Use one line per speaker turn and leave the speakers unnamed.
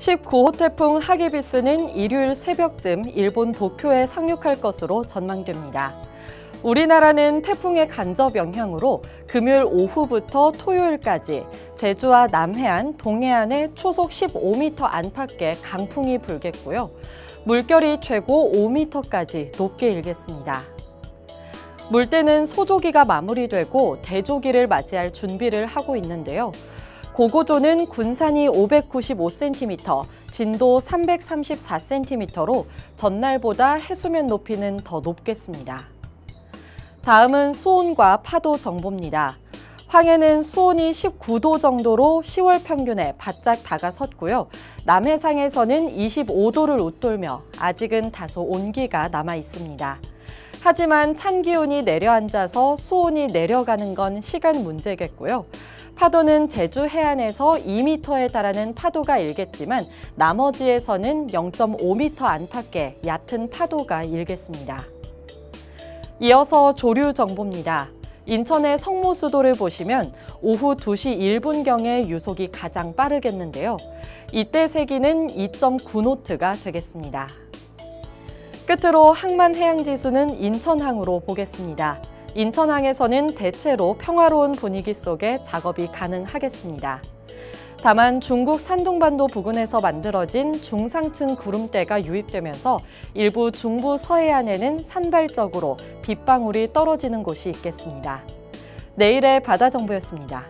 19호 태풍 하기비스는 일요일 새벽쯤 일본 도쿄에 상륙할 것으로 전망됩니다. 우리나라는 태풍의 간접 영향으로 금요일 오후부터 토요일까지 제주와 남해안, 동해안에 초속 15m 안팎의 강풍이 불겠고요. 물결이 최고 5m까지 높게 일겠습니다. 물때는 소조기가 마무리되고 대조기를 맞이할 준비를 하고 있는데요. 고고조는 군산이 595cm, 진도 334cm로 전날보다 해수면 높이는 더 높겠습니다. 다음은 수온과 파도 정보입니다. 황해는 수온이 19도 정도로 10월 평균에 바짝 다가섰고요. 남해상에서는 25도를 웃돌며 아직은 다소 온기가 남아 있습니다. 하지만 찬 기온이 내려앉아서 수온이 내려가는 건 시간 문제겠고요. 파도는 제주 해안에서 2m에 달하는 파도가 일겠지만 나머지에서는 0.5m 안팎의 얕은 파도가 일겠습니다. 이어서 조류 정보입니다. 인천의 성모수도를 보시면 오후 2시 1분경에 유속이 가장 빠르겠는데요. 이때 세기는 2.9노트가 되겠습니다. 끝으로 항만해양지수는 인천항으로 보겠습니다. 인천항에서는 대체로 평화로운 분위기 속에 작업이 가능하겠습니다. 다만 중국 산둥반도 부근에서 만들어진 중상층 구름대가 유입되면서 일부 중부 서해안에는 산발적으로 빗방울이 떨어지는 곳이 있겠습니다. 내일의 바다정보였습니다.